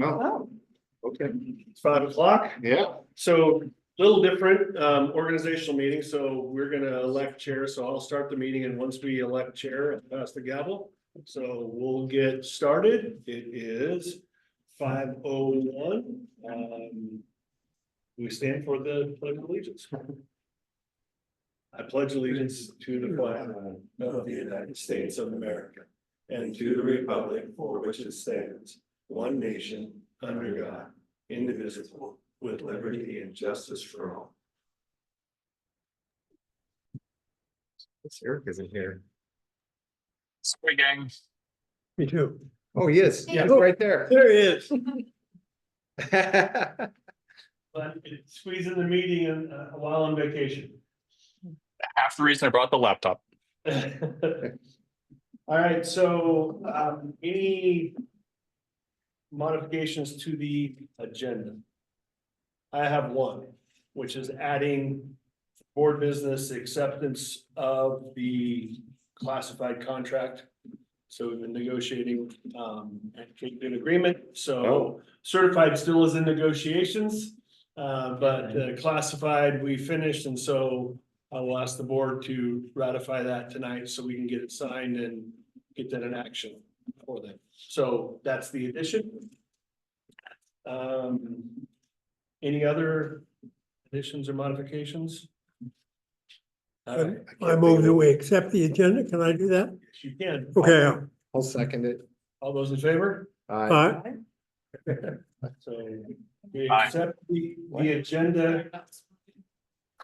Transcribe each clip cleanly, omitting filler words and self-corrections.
Oh, Okay, it's 5 o'clock. yeah. So a little different organizational meeting. So we're gonna elect chair. So I'll start the meeting, and once we elect chair, I'll pass the gavel. So we'll get started. It is 5:01. We stand for the pledge of allegiance. I pledge allegiance to the flag of the United States of America and to the republic for which it stands, one nation, under God, indivisible, with liberty and justice for all. Eric isn't here. Sorry, gang. Me too. Oh, yes, Yeah. he's right there. There he is. But it's squeezing the meeting in while on vacation. Half the reason I brought the laptop. All right, so any modifications to the agenda? I have one, which is adding board business acceptance of the classified contract. So we've been negotiating and came to an agreement, so certified still is in negotiations. But classified, we finished, and so I will ask the board to ratify that tonight so we can get it signed and get that in action for them. So that's the addition. Any other additions or modifications? I move that we accept the agenda. Can I do that? Yes, you can. Okay, I'll second it. All those in favor? aye. So we Aye. accept the agenda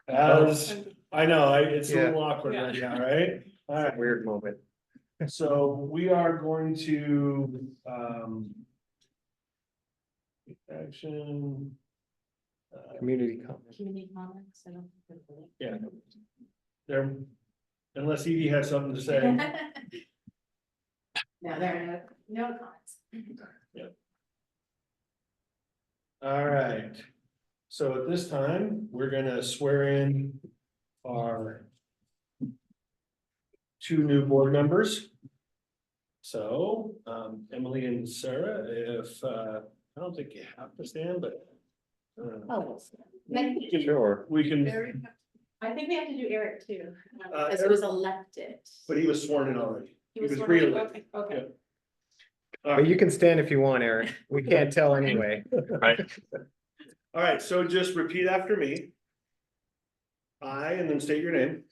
as, I know, it's a little awkward right now, right? All right. Weird moment. So we are going to, action. Community comment. Community comments, I don't think they're- Yeah. There, unless Edie has something to say. No, there are no comments. All right. So at this time, we're gonna swear in our two new board members. So, Emily and Sarah, if, I don't think you have to stand, but. Oh, Sure. We can, I think we have to do Eric too, Uh, because he was elected. but he was sworn in already. He was sworn in? re-elected. Okay, okay. But you can stand if you want, Eric. We can't tell anyway. Right. All right, so just repeat after me. I, and then state your name,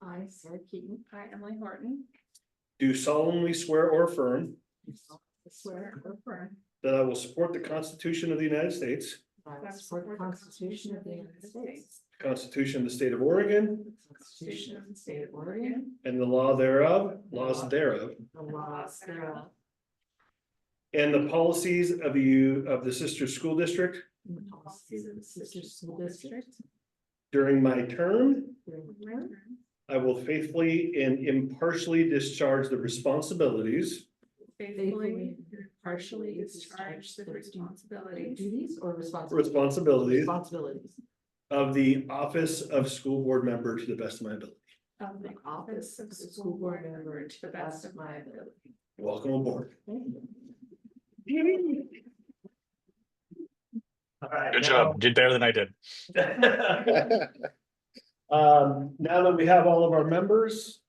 I, Sarah Keaton. I, Emily Horton. do solemnly swear or affirm Swear or affirm. that I will support the Constitution of the United States, I will support the Constitution of the United States. the Constitution of the State of Oregon, Constitution of the State of Oregon. and the laws thereof, The laws thereof. and the policies of the sister school district And the policies of the sister school district. during my term. During the term. I will faithfully and impartially discharge the responsibilities Faithfully, partially discharge the responsibilities. Duties or responsibilities Responsibilities. of the office of school board member to the best of my ability. Of the office of school board member to the best of my ability. Welcome aboard. All right, Good now- job. Did better than I did. Now that we have all of our members,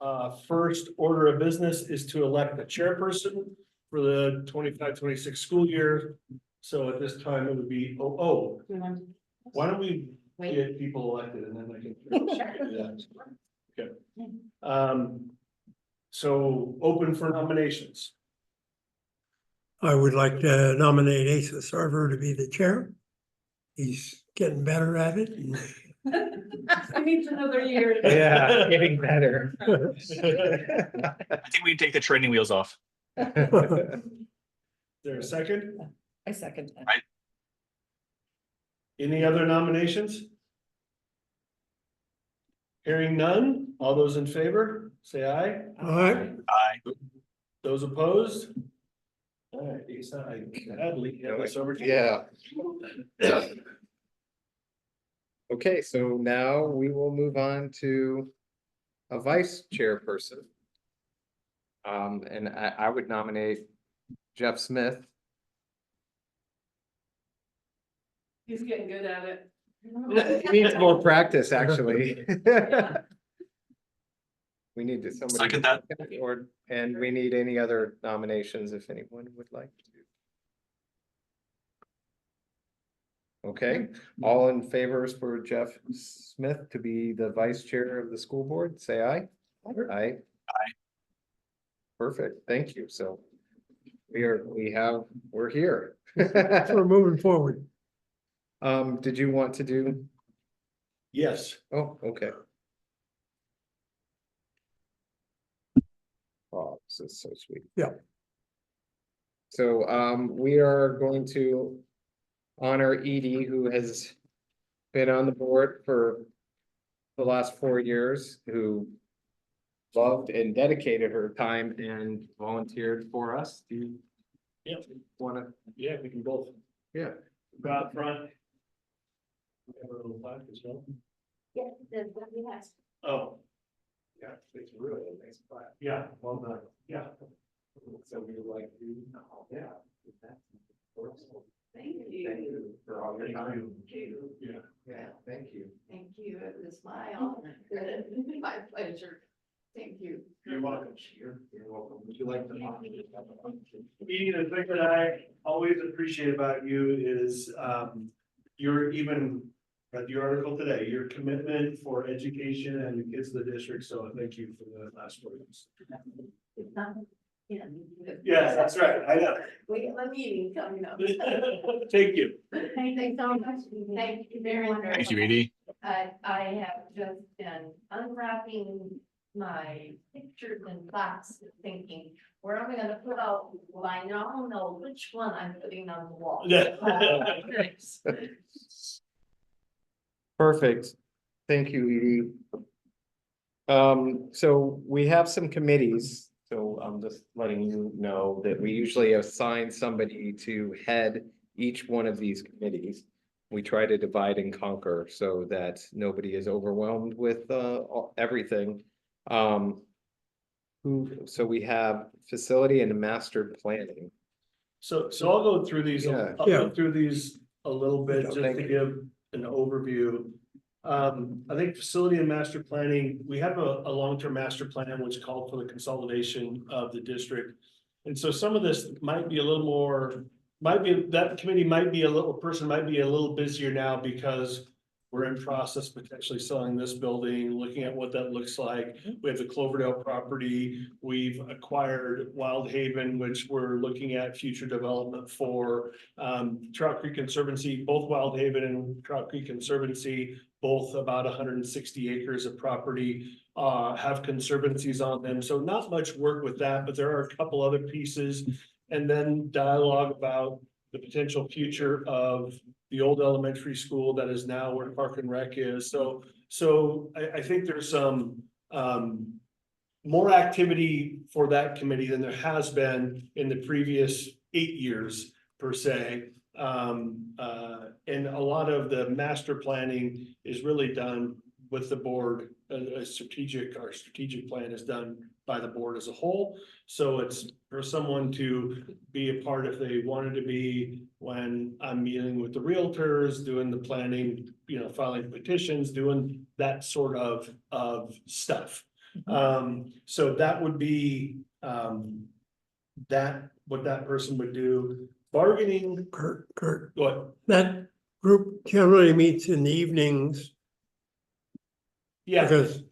first order of business is to elect a chairperson for the 25-26 school year. So at this time, it would be, why don't we Wait. get people elected and then I can. Sure. Yeah. Okay. So open for nominations. I would like to nominate Asa Sarver to be the chair. He's getting better at it. I need another year. Yeah, getting better. I think we can take the training wheels off. Is there a second? I second. Any other nominations? Hearing none, all those in favor, say aye. All right, Aye. Those opposed? All right, Asa, I gladly hand this over to you. Yeah. Okay, so now we will move on to a vice chairperson. And I would nominate Jeff Smith. He's getting good at it. He needs more practice, actually. We need to somebody. Second that. Or, and we need any other nominations if anyone would like to. Okay, all in favors for Jeff Smith to be the vice chair of the school board, say aye. Aye. Aye. Perfect, thank you, so. We're here. So we're moving forward. Did you want to do, Yes, oh, okay. Oh, this is so sweet. Yeah. So, we are going to honor Edie, who has been on the board for the last 4 years, who loved and dedicated her time and volunteered for us. Do you yep, wanna, yeah, we can both yeah, go out front. We have a little plaque as well. Yeah, that's what he has. Oh. Yeah, it's really a nice plaque. Yeah, well done, yeah. so we would like to, oh, yeah. Thank Thank you. you for all your Thank time. you. Yeah. Yeah, thank you. Thank you. It was my honor. My pleasure. Thank you. You're welcome. You're welcome. Would you like to? Edie, the thing that I always appreciate about you is, you're even, read your article today, your commitment for education and the kids of the district, so thank you for the last words. It's not, yeah. Yes, that's right, I know. We have a meeting coming up. Thank you. Thank you so much. Thank you very much. Thank you, Edie. I have just been unwrapping my pictures and boxes, thinking, where am I gonna put out, well, I now know which one I'm putting on the wall. Yeah. Thanks. Perfect. Thank you, Edie. So we have some committees, so I'm just letting you know that we usually assign somebody to head each one of these committees. We try to divide and conquer so that nobody is overwhelmed with everything. So we have facility and master planning. So I'll go through these, Yeah. I'll go through these a little bit just Thank to you. give an overview. I think facility and master planning, we have a long-term master plan which called for the consolidation of the district. And so some of this might be a little more, that committee might be a little busier now because we're in process potentially selling this building, looking at what that looks like. We have the Cloverdale property. We've acquired Wild Haven, which we're looking at future development for. Trout Creek Conservancy, both Wild Haven and Trout Creek Conservancy, both about 160 acres of property, have conservancies on them. So not much work with that, but there are a couple other pieces. And then dialogue about the potential future of the old elementary school that is now where Park and Rec is. So I think there's some more activity for that committee than there has been in the previous 8 years per se. And a lot of the master planning is really done with the board. Our strategic plan is done by the board as a whole. So it's for someone to be a part if they wanted to be, when I'm meeting with the realtors, doing the planning, filing petitions, doing that sort of stuff. So that would be, what that person would do. Bargaining, Kurt, what? that group generally meets in the evenings Yeah. because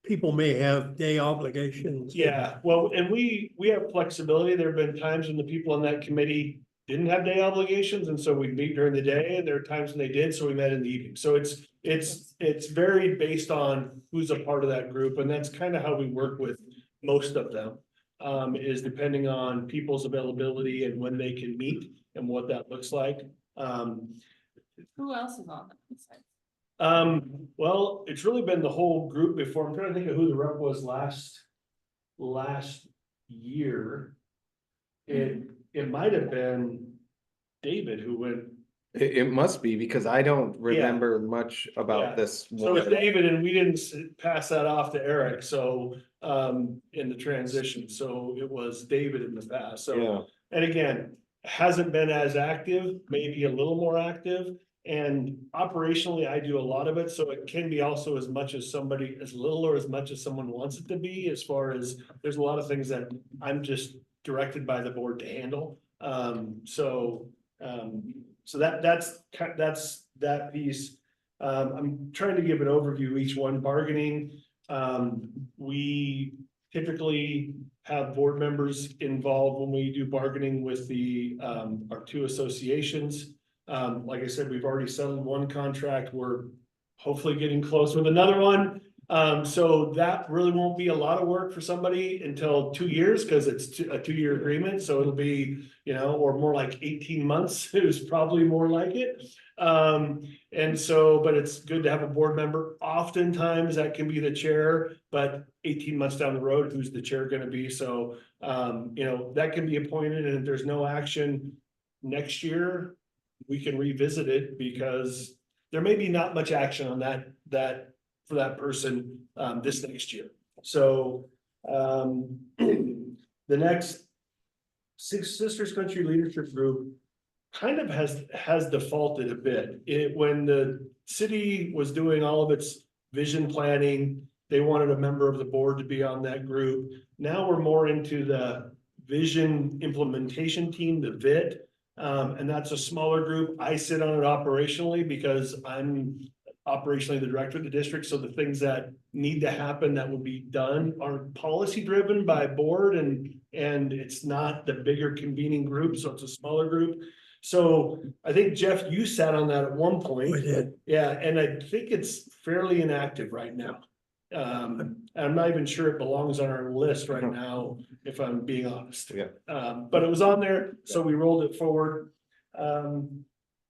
people may have day obligations. Yeah, well, and we have flexibility. There have been times when the people on that committee didn't have day obligations, and so we'd meet during the day, and there are times when they did, so we met in the evening. So it's varied based on who's a part of that group, and that's kind of how we work with most of them. Is depending on people's availability and when they can meet and what that looks like. Who else is on that? Well, it's really been the whole group before. I'm trying to think of who the rep was last year. It might have been David who went. It must be because I don't remember much Yeah. about this. So it's one. David, and we didn't pass that off to Eric, so, in the transition, so it was David in the past, so. Yeah, And again, hasn't been as active, maybe a little more active, And operationally, I do a lot of it, so it can be also as much as somebody, as little or as much as someone wants it to be, as far as there's a lot of things that I'm just directed by the board to handle. So that's that piece. I'm trying to give an overview, each one. Bargaining. We typically have board members involved when we do bargaining with the, our two associations. Like I said, we've already settled one contract. We're hopefully getting close with another one. So that really won't be a lot of work for somebody until 2 years, because it's a 2-year agreement. So it'll be, or more like 18 months is probably more like it. And so, but it's good to have a board member. Oftentimes that can be the chair, but 18 months down the road, who's the chair going to be? So, that can be appointed, and if there's no action next year, we can revisit it, because there may be not much action on that for that person, this next year. So, the next Six Sisters Country Leadership Group kind of has defaulted a bit. When the city was doing all of its vision planning, they wanted a member of the board to be on that group. Now we're more into the vision implementation team, the VIT. And that's a smaller group. I sit on it operationally because I'm operationally the director of the district. So the things that need to happen that will be done are policy driven by board, and it's not the bigger convening group. So it's a smaller group. So I think, Jeff, you sat on that at one point. I did. Yeah, and I think it's fairly inactive right now. I'm not even sure it belongs on our list right now, if I'm being honest. Yeah. But it was on there, so we rolled it forward.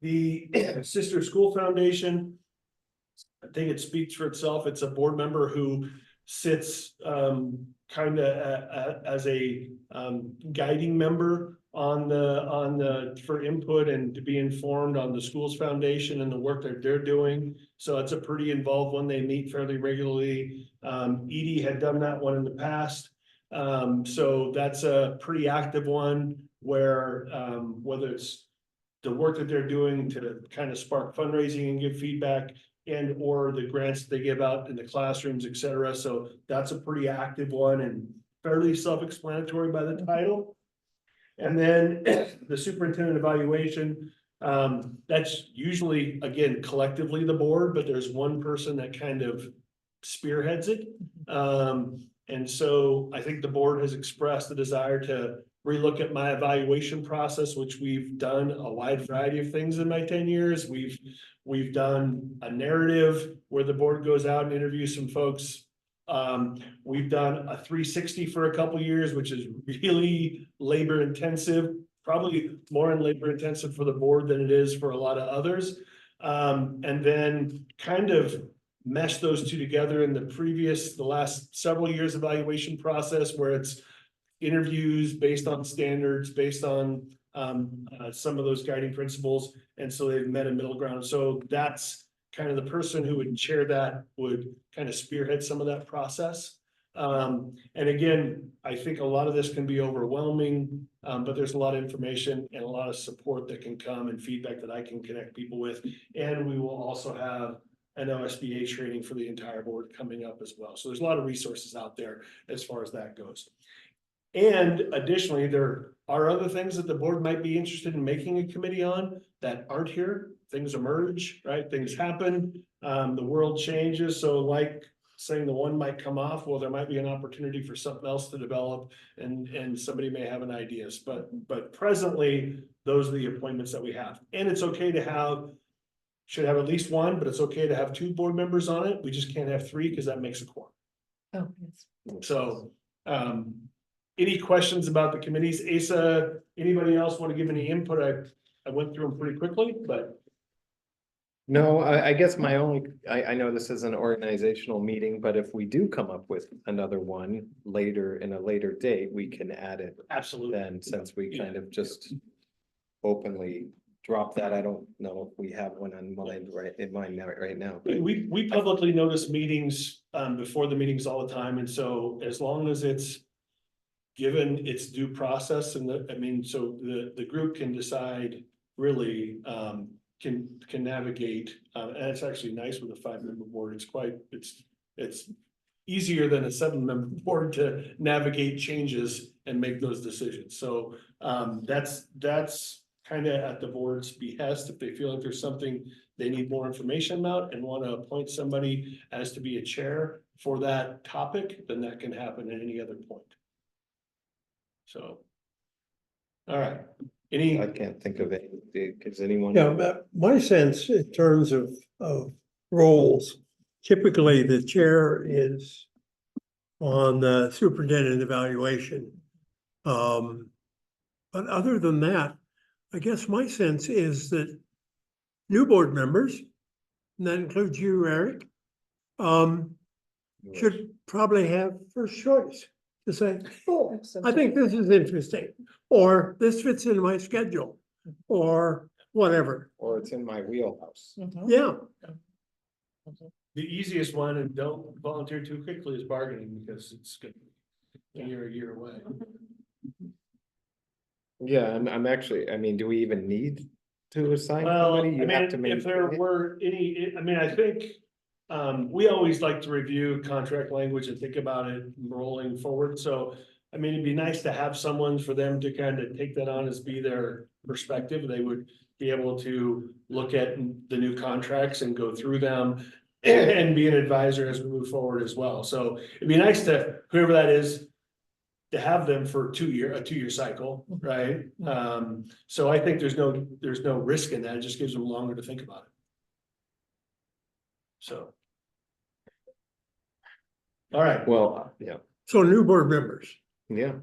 The Sister School Foundation, I think it speaks for itself. It's a board member who sits kind of as a guiding member on the for input and to be informed on the schools foundation and the work that they're doing. So it's a pretty involved one. They meet fairly regularly. Edie had done that one in the past. So that's a pretty active one where whether it's the work that they're doing to kind of spark fundraising and give feedback, and or the grants they give out in the classrooms, et cetera. So that's a pretty active one and fairly self-explanatory by the title. And then the superintendent evaluation, that's usually, again, collectively the board, but there's one person that kind of spearheads it. And so I think the board has expressed the desire to relook at my evaluation process, which we've done a wide variety of things in my 10 years. We've done a narrative where the board goes out and interviews some folks. We've done a 360 for a couple years, which is really labor intensive, probably more in labor intensive for the board than it is for a lot of others. And then kind of mesh those two together in the last several years evaluation process, where it's interviews based on standards, based on some of those guiding principles. And so they've met a middle ground. So that's kind of the person who would chair that, would kind of spearhead some of that process. And again, I think a lot of this can be overwhelming, but there's a lot of information and a lot of support that can come and feedback that I can connect people with. And we will also have an OSBA training for the entire board coming up as well. So there's a lot of resources out there as far as that goes. And additionally, there are other things that the board might be interested in making a committee on that aren't here. Things emerge, right? Things happen. The world changes. So like saying the one might come off, well, there might be an opportunity for something else to develop, and somebody may have an ideas. But presently, those are the appointments that we have. And it's okay to should have at least one, but it's okay to have 2 board members on it. We just can't have 3 because that makes a quorum. Oh, yes. So, any questions about the committees? Asa, anybody else want to give any input? I went through them pretty quickly, but. No, I guess my only, I know this is an organizational meeting, but if we do come up with another one later in a later date, we can add it Absolutely. then, since we kind of just openly drop that. I don't know if we have one on mind right now. but- We publicly notice meetings, before the meetings all the time. And so as long as it's given its due process, and so the group can decide really, can navigate, and it's actually nice with a 5-member board. It's easier than a 7-member board to navigate changes and make those decisions. So that's kind of at the board's behest. If they feel like there's something they need more information about and want to appoint somebody as to be a chair for that topic, then that can happen at any other point. So. All right, I can't think of any. Does anyone? Yeah, but my sense in terms of roles, typically the chair is on the superintendent evaluation. But other than that, I guess my sense is that new board members, and that includes you, Eric, should probably have first choice to say, oh, I think this is interesting, or this fits in my schedule, or whatever. Or it's in my wheelhouse. Yeah, the easiest one, and don't volunteer too quickly, is bargaining, because it's gonna be a year away. Yeah, I'm actually, I mean, do we even need to assign Well, I somebody? You have to mean, if there maintain it? were any, I mean, I think. We always like to review contract language and think about it rolling forward, so. I mean, it'd be nice to have someone for them to kind of take that on as be their perspective. They would be able to look at the new contracts and go through them. And be an advisor as we move forward as well, so it'd be nice to, whoever that is. To have them for a 2-year cycle, right? So I think there's no risk in that, it just gives them longer to think about it. So. All right, Well, yeah, so new board members. yeah.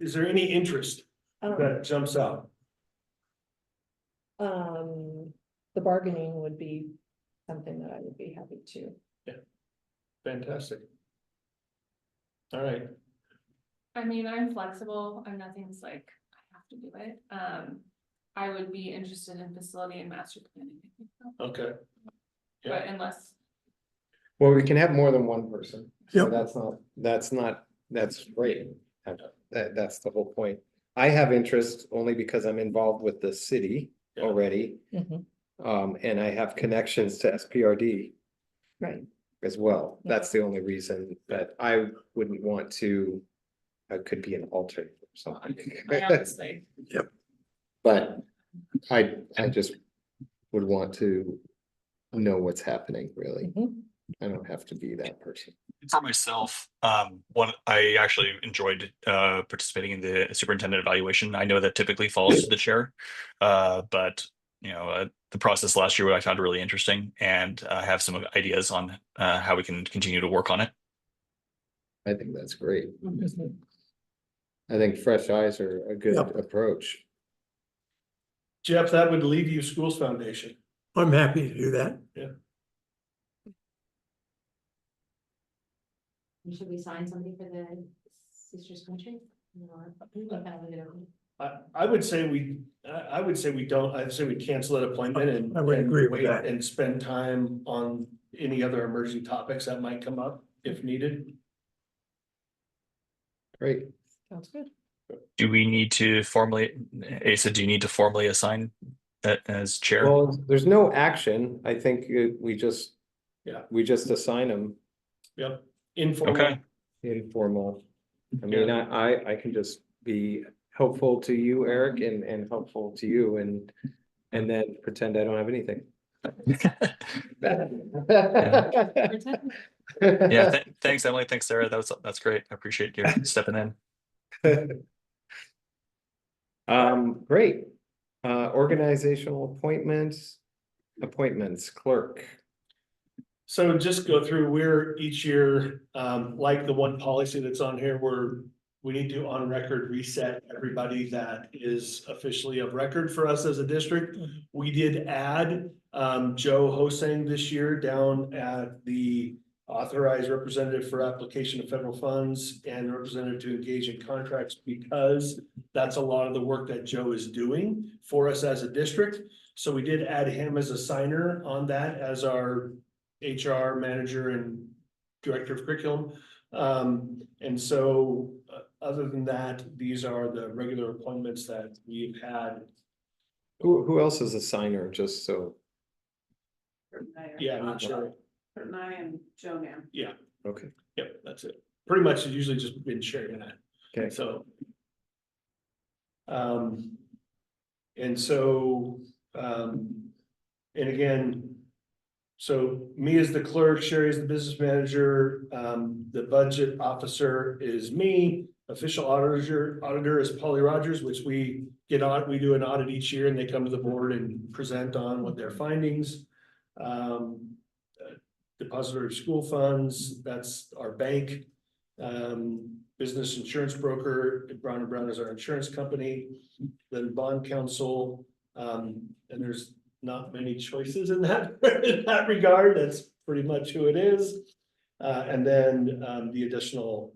is there any interest that jumps out? The bargaining would be something that I would be happy to. Fantastic. All right, I mean, I'm flexible, I'm nothing's like, I have to do it, I would be interested in facility and master planning. I think so. okay, But unless, Well, we can have more than one person. So Yep. that's great. That's the whole point. I have interest only because I'm involved with the city Yeah. already. And I have connections to SPRD Right. as well. Yeah. That's the only reason that I wouldn't want to. I could be an alternate or something. I honestly, But I just would want to know what's happening, really. I don't have to be that person. For myself, I actually enjoyed participating in the superintendent evaluation. I know that typically falls to the chair, but the process last year I found really interesting, and I have some ideas on how we can continue to work on it. I think that's great. I think fresh eyes are a good Yep. approach. Jeff, that would leave you Schools Foundation. I'm happy to do that. Should we sign something for the Sisters Country? Or we kind of leave it open? I would say we don't, I'd say we cancel that appointment and. I would and agree with wait that. And spend time on any other emerging topics that might come up if needed. Great. Sounds good. Do we need to formally, Asa, do you need to formally assign that as chair? Well, there's no action. I think we just. Yeah. We just assign them Yep, informal. Okay. informal. I mean, I can just be helpful to you, Eric, and helpful to you and then pretend I don't have anything. Yeah, thanks, Emily. Thanks, Sarah. That's great. I appreciate you stepping in. Great. Organizational appointments, clerk. So just go through, we're each year, like the one policy that's on here, we need to on record reset everybody that is officially of record for us as a district. We did add Joe Hosang this year down at the authorized representative for application of federal funds and representative to engage in contracts, because that's a lot of the work that Joe is doing for us as a district. So we did add him as a signer on that as our HR manager and director of curriculum. And so other than that, these are the regular appointments that we've had Who else is a signer, just so, Yeah, I'm not sure. Kurt and I and Joe Nam. Yeah, okay, yep, that's it. Pretty much it's usually just been sharing that. okay. So. And so, and again. So me as the clerk, Sherry as the business manager, the budget officer is me. Official auditor is Polly Rogers, which we do an audit each year and they come to the board and present on what their findings. Depository of school funds, that's our bank. Business insurance broker, Brown and Brown is our insurance company, then bond counsel, and there's not many choices in that, in that regard, that's pretty much who it is. And then, the additional,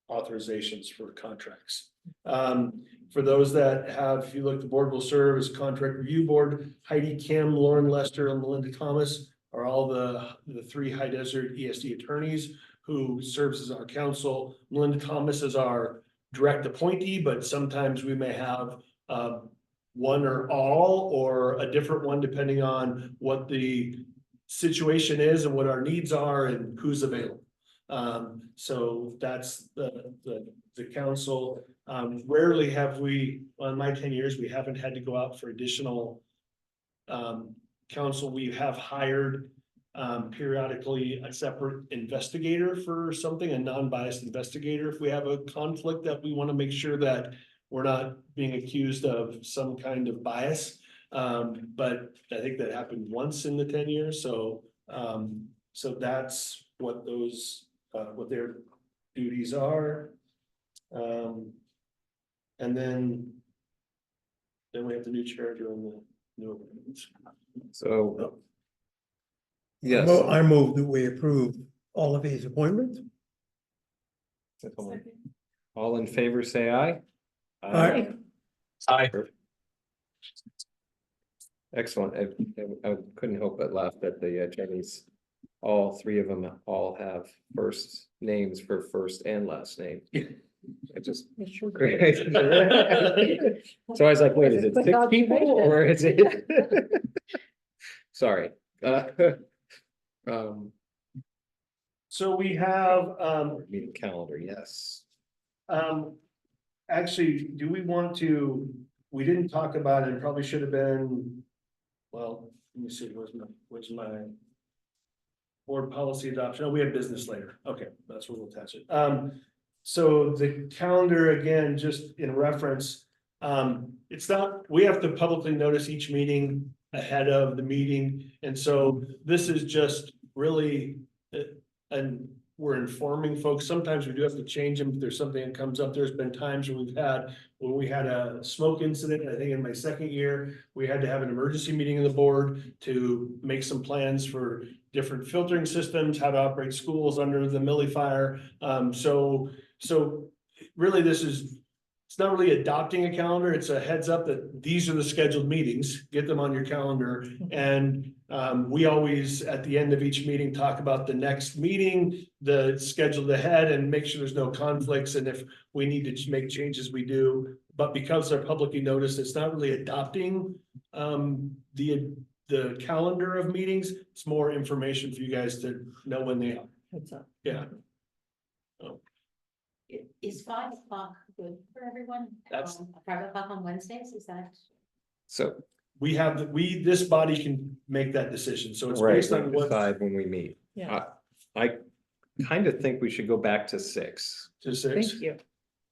authorizations for contracts. For those that have, if you look, the board will serve as contract review board, Heidi Kim, Lauren Lester, and Melinda Thomas are all the three High Desert ESD attorneys who serves as our counsel. Melinda Thomas is our direct appointee, but sometimes we may have one or all, or a different one, depending on what the situation is and what our needs are and who's available. So that's the council. Rarely have we, on my 10 years, we haven't had to go out for additional counsel. We have hired periodically a separate investigator for something, a non-biased investigator. If we have a conflict that we want to make sure that we're not being accused of some kind of bias. But I think that happened once in the 10 years. So, so that's what those, what their duties are. And then we have the new chair doing the new appointments. So. Yes. I move that we approve all of these appointments. All in favor, say aye. Aye. Hi. Excellent. I couldn't help but laugh at the attorneys. All three of them all have first names for first and last name. It just. Great. So I was like, wait, is it Quick 6 people observation. or is it? Sorry. So we have, Meeting calendar, yes. actually, do we want to, we didn't talk about it, probably should have been, well, let me see, where's my board policy adoption? Oh, we have business later. Okay, that's where we'll attach it. So the calendar, again, just in reference, it's not, we have to publicly notice each meeting ahead of the meeting. And so this is just really, and we're informing folks. Sometimes we do have to change them if there's something that comes up. There's been times when we had a smoke incident. I think in my second year, we had to have an emergency meeting of the board to make some plans for different filtering systems, how to operate schools under the Millie fire. So really it's not really adopting a calendar. It's a heads up that these are the scheduled meetings, get them on your calendar. And we always, at the end of each meeting, talk about the next meeting, the scheduled ahead, and make sure there's no conflicts. And if we need to make changes, we do. But because they're publicly noticed, it's not really adopting the calendar of meetings. It's more information for you guys to know when they are. What's up? Yeah. Is 5 o'clock good for everyone? That's- 5 o'clock on Wednesdays, is that? So, This body can make that decision. So it's right, based we on what decide when we meet. Yeah, I kind of think we should go back to 6. to 6. thank you.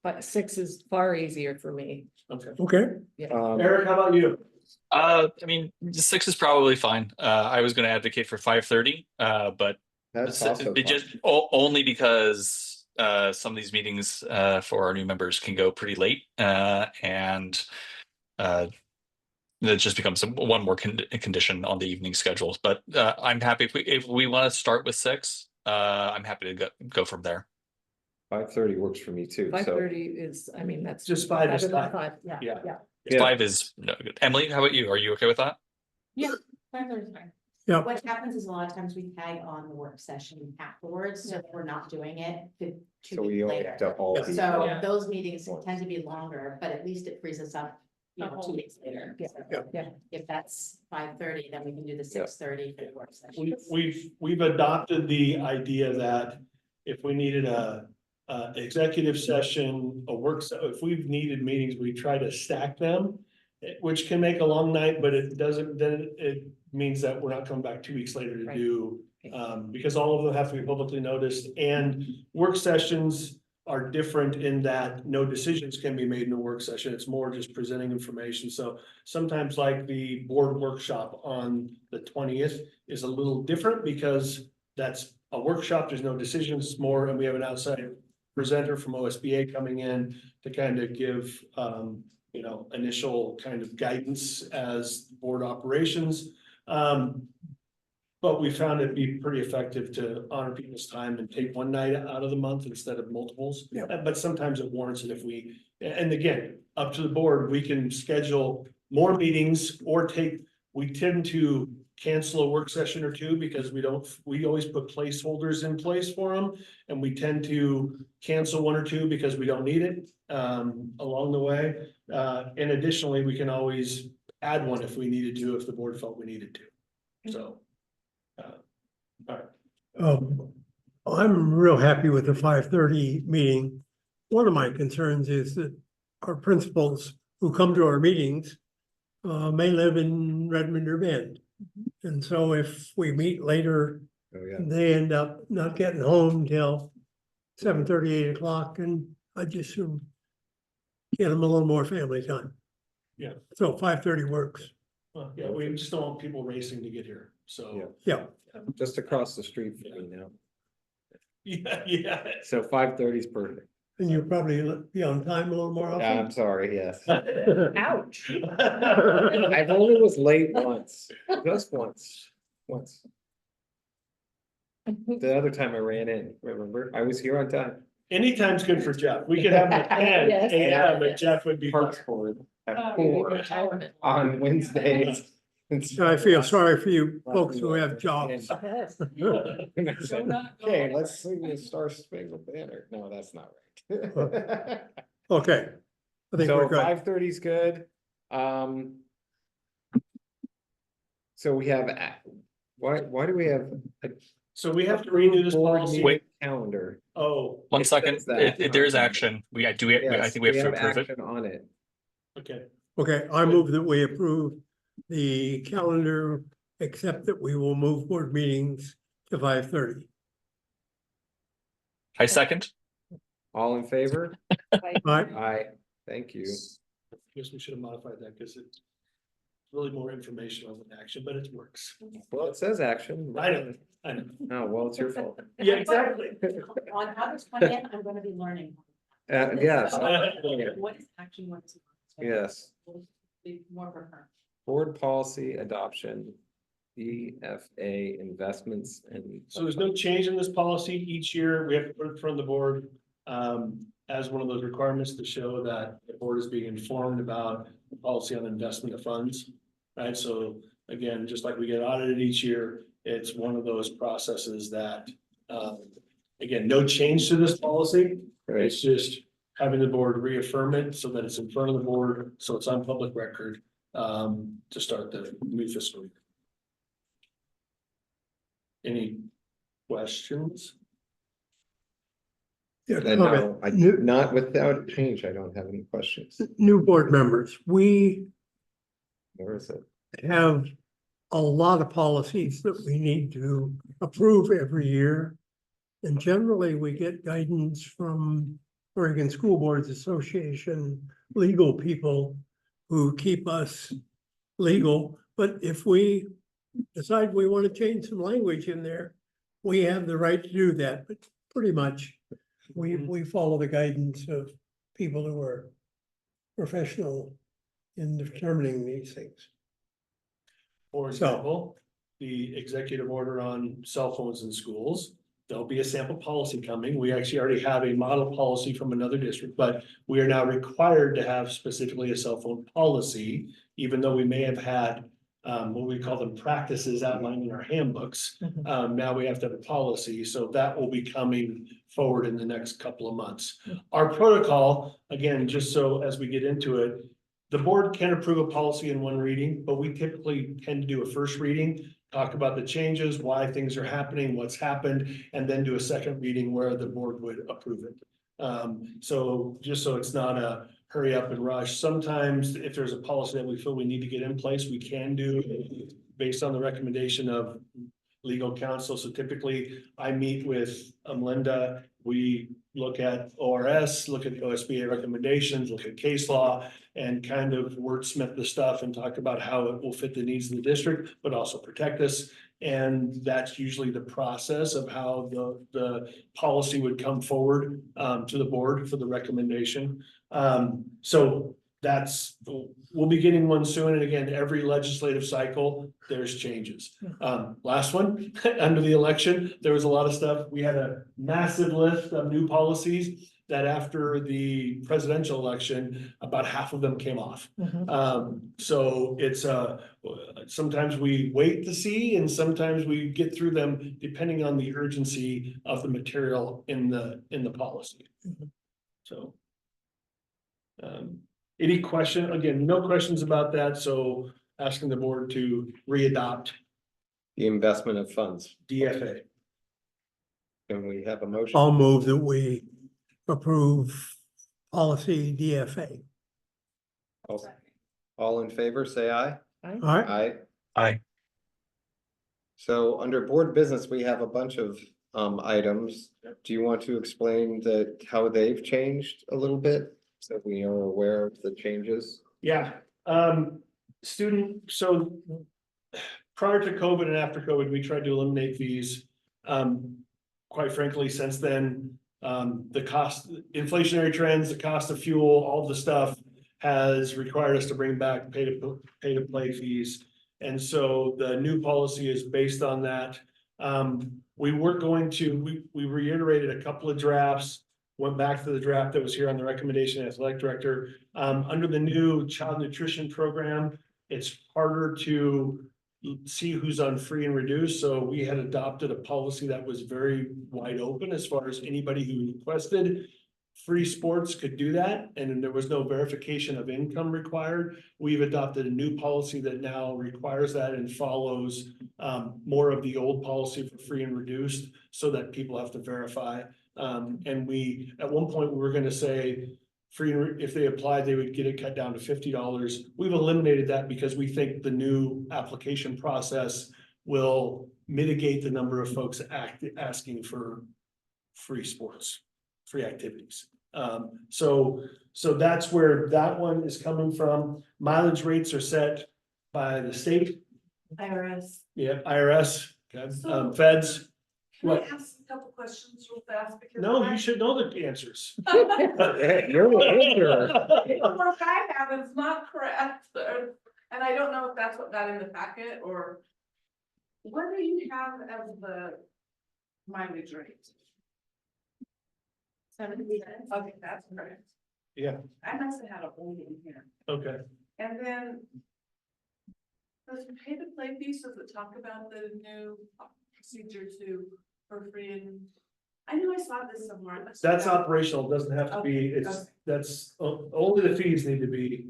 But 6 is far easier for me. Okay. Okay, Eric, how about you? I mean, 6 is probably fine. I was going to advocate for 5:30, but That's also it just only because some of these meetings for our new members can go pretty late, and it just becomes one more condition on the evening schedules. But I'm happy if we want to start with 6. I'm happy to go from there. 5:30 works for me too. 5:30 is, I mean, that's. Just 5 is better than fine. 5, yeah, Yeah. yeah. Yeah. 5 is no good. Emily, how about you? Are you okay with that? Yeah, 5:30 is fine. yeah, What happens is a lot of times we tag on the work session afterwards, so that we're not doing it 2 So we weeks only later. have to all. Yeah. So Yeah. those meetings tend to be longer, but at least it frees us up you know, 2 weeks later. Yeah. So Yeah. if that's 5:30, then we can do the 6:30 for the work session. We've adopted the idea that if we needed a executive session, if we've needed meetings, we try to stack them. Which can make a long night, but it doesn't, then it means that we're not coming back 2 weeks later to Right. do. Okay. Because all of them have to be publicly noticed, and work sessions are different in that no decisions can be made in a work session. It's more just presenting information. So sometimes like the board workshop on the 20th is a little different because that's a workshop. There's no decisions more, and we have an outside presenter from OSBA coming in to kind of give, you know, initial kind of guidance as board operations. But we found it be pretty effective to honor people's time and take one night out of the month instead of multiples. Yeah. But sometimes it warrants it if we, and again, up to the board, we can schedule more meetings or we tend to cancel a work session or two because we always put placeholders in place for them. And we tend to cancel one or two because we don't need it, along the way. And additionally, we can always add one if we needed to, if the board felt we needed to. So. I'm real happy with the 5:30 meeting. One of my concerns is that our principals who come to our meetings may live in Redmond or Bend. And so if we meet later, Oh, yeah. they end up not getting home till 7:30, 8 o'clock, and I just soon get them a little more family time. Yeah. So 5:30 works. Well, yeah, we just don't want people racing to get here, so. Yeah, Just across the street from me now. Yeah. So 5:30 is perfect. and you'll probably be on time a little more Yeah, I'm often. sorry, yes. Ouch. I've only was late once, just once. The other time I ran in, remember? I was here on time. Anytime's good for Jeff. We could have him at 10 Yes. AM, but Jeff would be. Parks board at Oh, 4 retirement. on Wednesdays. I feel sorry for you folks who have jobs. Yes. Okay, let's sing the Star Spangled Banner. No, that's not right. Okay, I think So we're good. 5:30 is good. So we have, why do we have? a So we have to redo this board policy. meeting Calendar. Oh, One It second, says that. there is action. I Yes, think we have to approve it. action on it. okay. Okay, I move that we approve the calendar, except that we will move board meetings to 5:30. I second. All in favor? Right, Aye, thank you. Guess we should have modified that because it's really more information on the action, but it works. Well, it says action. I know. Oh, well, it's your fault. Yeah, exactly. On August 20th, I'm gonna be learning. Yes, What is actually what's. yes. Be more for her. Board policy adoption, EFA investments and. So there's no change in this policy. Each year we have to put it in front of the board. As one of those requirements to show that the board is being informed about the policy on investment of funds. Right, so again, just like we get audited each year, it's one of those processes that, again, no change to this policy. Right, It's just having the board reaffirm it so that it's in front of the board, so it's on public record, to start the new fiscal year. Any questions? yeah, and comment. no, not without change, I don't have any questions. New board members, we Where is it? have a lot of policies that we need to approve every year. And generally, we get guidance from Oregon School Boards Association, legal people who keep us legal. But if we decide we want to change some language in there, we have the right to do that. But pretty much, we follow the guidance of people who are professional in determining these things. For example, the executive order on cell phones in schools, there'll be a sample policy coming. We actually already have a model policy from another district, but we are now required to have specifically a cell phone policy, even though we may have had what we call them practices outlined in our handbooks. Now we have to have a policy, so that will be coming forward in the next couple of months. Our protocol, again, just so as we get into it, the board can approve a policy in one reading, but we typically tend to do a first reading. Talk about the changes, why things are happening, what's happened, and then do a second reading where the board would approve it. So just so it's not a hurry up and rush, sometimes if there's a policy that we feel we need to get in place, we can do based on the recommendation of legal counsel. So typically I meet with Linda, we look at ORS, look at the OSBA recommendations, look at case law, and kind of wordsmith the stuff and talk about how it will fit the needs of the district, but also protect us. And that's usually the process of how the policy would come forward to the board for the recommendation. So that's, we'll be getting one soon. And again, every legislative cycle, there's changes. Last one, under the election, there was a lot of stuff. We had a massive list of new policies that after the presidential election, about half of them came off. So it's sometimes we wait to see, and sometimes we get through them depending on the urgency of the material in the policy. So. Any question? Again, no questions about that. So asking the board to readopt The investment of funds. DFA. Can we have a motion? I'll move that we approve policy DFA. All in favor, say aye. All right, Aye. Aye. So under board business, we have a bunch of items. Do you want to explain how they've changed a little bit? So we are aware of the changes. Yeah, so prior to COVID and after COVID, we tried to eliminate fees. Quite frankly, since then, the cost, inflationary trends, the cost of fuel, all the stuff has required us to bring back pay to play fees. And so the new policy is based on that. We weren't going to, we reiterated a couple of drafts, went back to the draft that was here on the recommendation as athletic director. Under the new child nutrition program, it's harder to see who's on free and reduced. So we had adopted a policy that was very wide open as far as anybody who requested free sports could do that. And there was no verification of income required. We've adopted a new policy that now requires that and follows more of the old policy for free and reduced so that people have to verify. And we, at one point, we were gonna say free, if they applied, they would get it cut down to $50. We've eliminated that because we think the new application process will mitigate the number of folks asking for free sports, free activities. So that's where that one is coming from. Mileage rates are set by the state. IRS. Yeah, IRS, okay, So- feds. Can I What? ask a couple questions real fast? Because No, I- you should know the answers. You're the answer. The work I have is not correct, and I don't know if that's what got in the packet or. What do you have as the mileage rate? 70 cents. Okay, that's correct. Yeah, I must have had a old in here. okay. And then. Does the pay to play piece, does it talk about the new procedure for free and? I know I saw this somewhere. That's operational, it doesn't have to be, Okay, it's, okay. that's, only the fees need to be,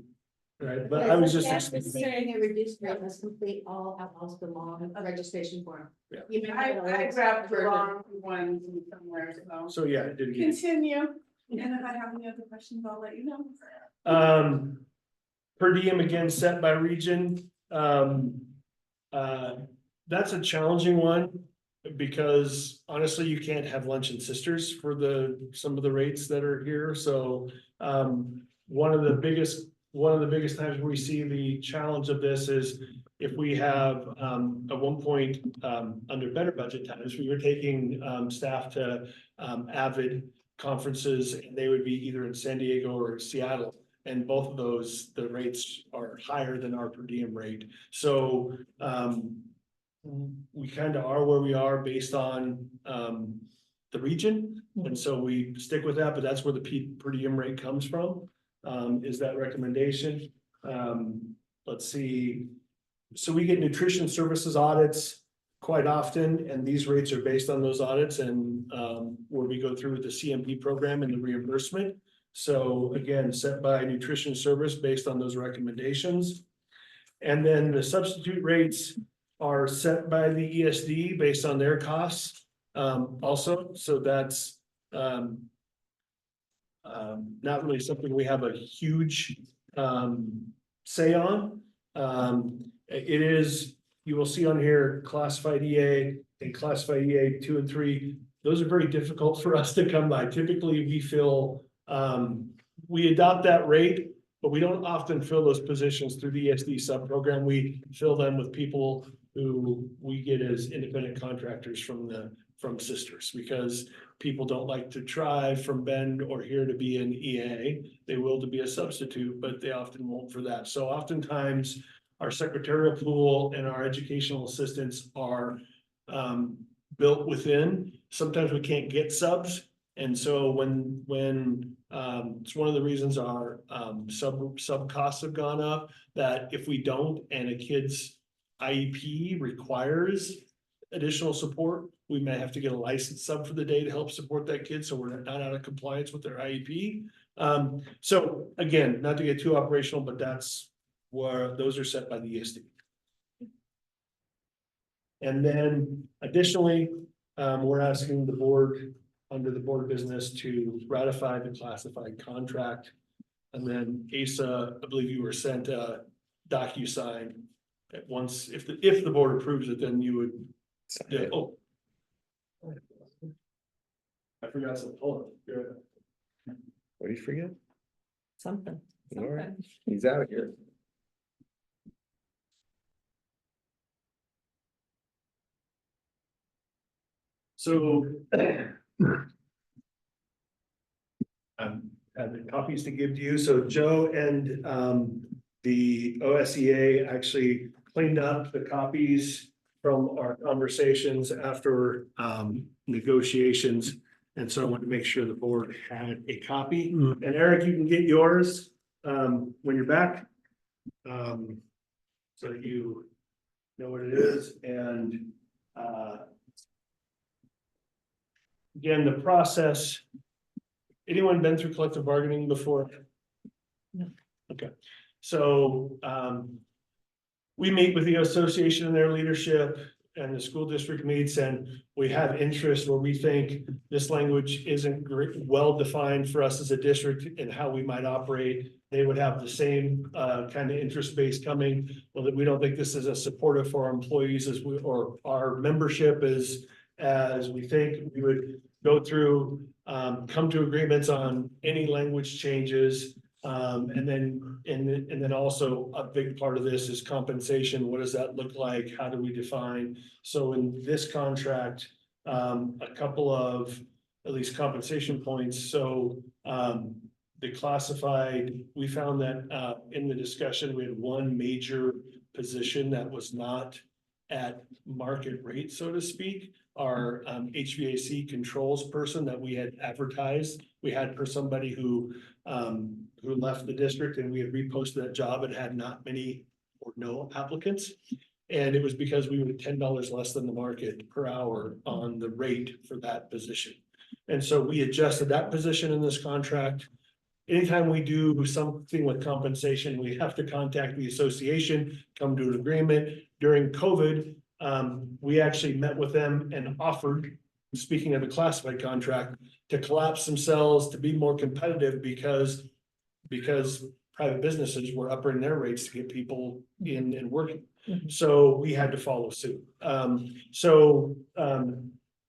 right, but I was just. Receiving a reduced rate must complete all outlaws the law registration form. Yeah. You may I have a grabbed the version. wrong ones somewhere, so. So, yeah, it didn't get. Continue, and if I have any other questions, I'll let you know. Per diem again, set by region, that's a challenging one. Because honestly, you can't have lunch and sisters for some of the rates that are here, so, one of the biggest times we see the challenge of this is. If we have, at one point, under better budget times, we were taking, staff to, Avid conferences, and they would be either in San Diego or Seattle. And both of those, the rates are higher than our per diem rate, so, we kind of are where we are based on the region, and so we stick with that, but that's where the per diem rate comes from, is that recommendation. Let's see, so we get nutrition services audits quite often, and these rates are based on those audits and where we go through the CMP program and the reimbursement. So again, set by nutrition service based on those recommendations. And then the substitute rates are set by the ESD based on their costs. Also, so that's, not really something we have a huge, say on. It is, you will see on here, classified EA and classified EA 2 and 3. Those are very difficult for us to come by. Typically, we feel, we adopt that rate, but we don't often fill those positions through the ESD sub-program. We fill them with people who we get as independent contractors from sisters, because people don't like to drive from Bend or here to be an EA. They will to be a substitute, but they often won't for that. So oftentimes our secretarial pool and our educational assistants are built within. Sometimes we can't get subs. And so when it's one of the reasons our sub costs have gone up, that if we don't and a kid's IEP requires additional support, we may have to get a licensed sub for the day to help support that kid, so we're not out of compliance with their IEP. So again, not to get too operational, but that's where those are set by the ESD. And then additionally, we're asking the board, under the board business, to ratify the classified contract. And then Asa, I believe you were sent a DocuSign at once. If the board approves it, then you would. Yeah, oh. I forgot something. Hold on. What do you forget? Something. All right, he's out here. So. Have the copies to give to you. So Joe and the OSEA actually cleaned up the copies from our conversations after negotiations. And so I wanted to make sure the board had a copy. And Eric, you can get yours when you're back. So that you know what it is. And again, the process. Anyone been through collective bargaining before? No. Okay, so we meet with the association and their leadership, and the school district meets, and we have interest where we think this language isn't well defined for us as a district and how we might operate. They would have the same kind of interest base coming. Well, that we don't think this is as supportive for our employees as we, or our membership as we think. We would go through, come to agreements on any language changes. And then also a big part of this is compensation. What does that look like? How do we define? So in this contract, a couple of at least compensation points. So the classified, we found that in the discussion, we had one major position that was not at market rate, so to speak. Our HVAC controls person that we had advertised, we had for somebody who left the district, and we had reposted that job and had not many or no applicants. And it was because we were $10 less than the market per hour on the rate for that position. And so we adjusted that position in this contract. Anytime we do something with compensation, we have to contact the association, come to an agreement. During COVID, we actually met with them and offered, speaking of the classified contract, to collapse some cells to be more competitive because private businesses were upping their rates to get people in and working. So we had to follow suit.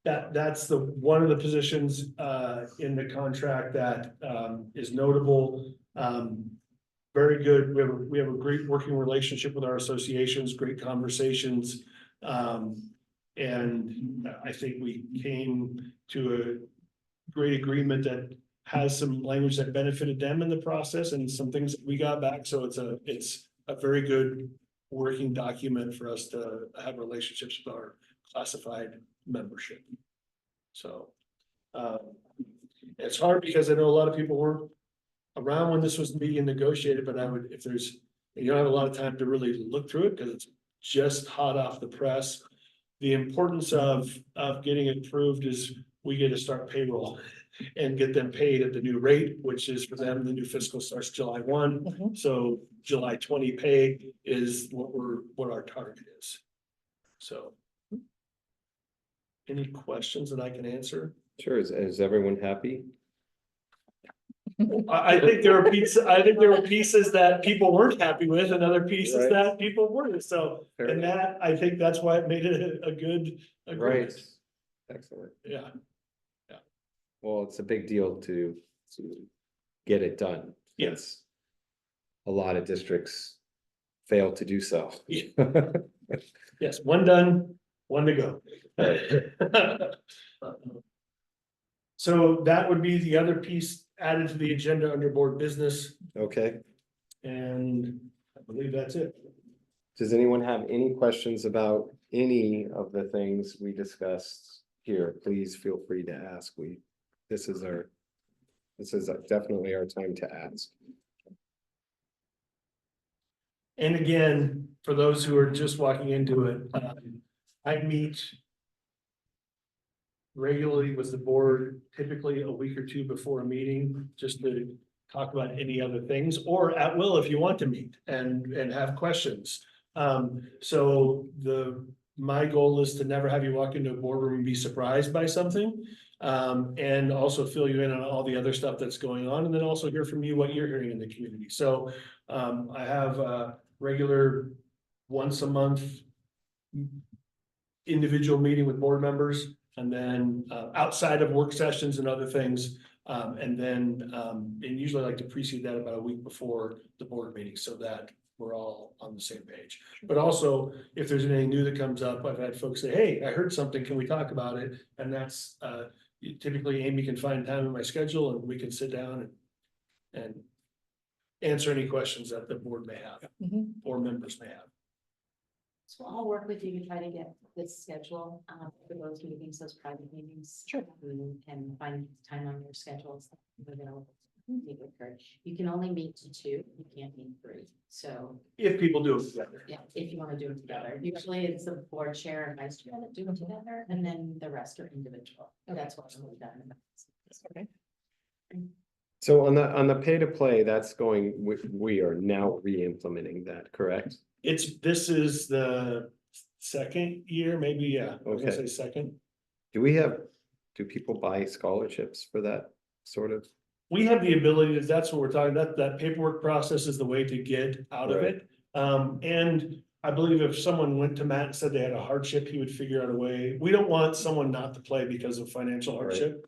That's the one of the positions in the contract that is notable. Very good. We have a great working relationship with our associations, great conversations. And I think we came to a great agreement that has some language that benefited them in the process and some things that we got back. So it's a very good working document for us to have relationships with our classified membership. So it's hard because I know a lot of people weren't around when this was being negotiated, but I would, if there's, you don't have a lot of time to really look through it because it's just hot off the press. The importance of getting it approved is we get to start payroll and get them paid at the new rate, which is for them, the new fiscal starts July 1. Mhm. So July 20 pay is what our target is. So. Any questions that I can answer? Sure, is everyone happy? I think there were pieces that people weren't happy with and other pieces Right. that people were, so, Fair and that, I think that's why it made it a good Right, agreement. excellent. Yeah, Well, it's a big deal to get it done. Yes. A lot of districts fail to do so. yes, one done, one to go. So that would be the other piece added to the agenda under board business, Okay, and I believe that's it. does anyone have any questions about any of the things we discussed here? Please feel free to ask. This is definitely our time to ask. And again, for those who are just walking into it, I meet regularly with the board, typically a week or two before a meeting, just to talk about any other things, or at will if you want to meet and have questions. So my goal is to never have you walk into a boardroom and be surprised by something. And also fill you in on all the other stuff that's going on, and then also hear from you what you're hearing in the community. So I have a regular once a month individual meeting with board members, and then outside of work sessions and other things. And usually I like to precede that about a week before the board meeting so that we're all on the same page. But also, if there's anything new that comes up, I've had folks say, hey, I heard something, can we talk about it? And that's typically Amy can find time in my schedule and we can sit down and answer any questions that the board may have Mhm. or members may have. So I'll work with you to try to get this schedule, for those meetings, those private meetings. Sure. And find time on your schedules. Meet with her. You can only meet to 2, you can't meet 3, so, If people do it together. yeah, if you wanna do it together, usually it's the board chair and vice chair that do it together, and then the rest are individual, that's what's really done. in the past. Okay. So on the pay to play, that's going, we are now re-implementing that, correct? This is the second year, maybe, yeah, I was gonna Okay. say second. Do people buy scholarships for that sort of? We have the ability, that's what we're talking, that paperwork process is the way to get out of it. And I believe if someone went to Matt and said they had a hardship, he would figure out a way. We don't want someone not to play because of financial hardship.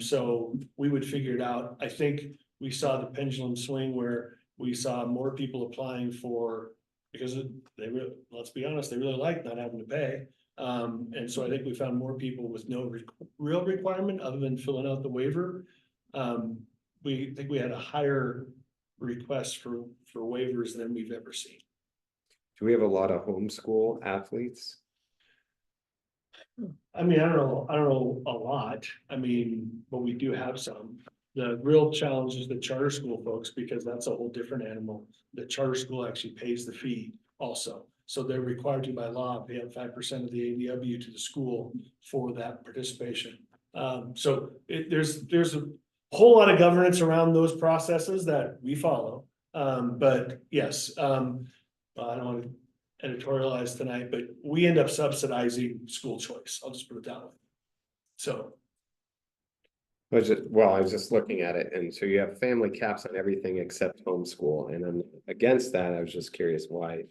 So we would figure it out. I think we saw the pendulum swing where we saw more people applying for, because let's be honest, they really like not having to pay. And so I think we found more people with no real requirement other than filling out the waiver. We think we had a higher request for waivers than we've ever seen. Do we have a lot of homeschool athletes? I mean, I don't know a lot. I mean, but we do have some. The real challenge is the charter school folks, because that's a whole different animal. The charter school actually pays the fee also. So they're required to by law pay up 5% of the ADW to the school for that participation. So there's a whole lot of governance around those processes that we follow. But yes, I don't want to editorialize tonight, but we end up subsidizing school choice. I'll just put it that way. So. I was just looking at it, and so you have family caps on everything except homeschool, and then against that, I was just curious why.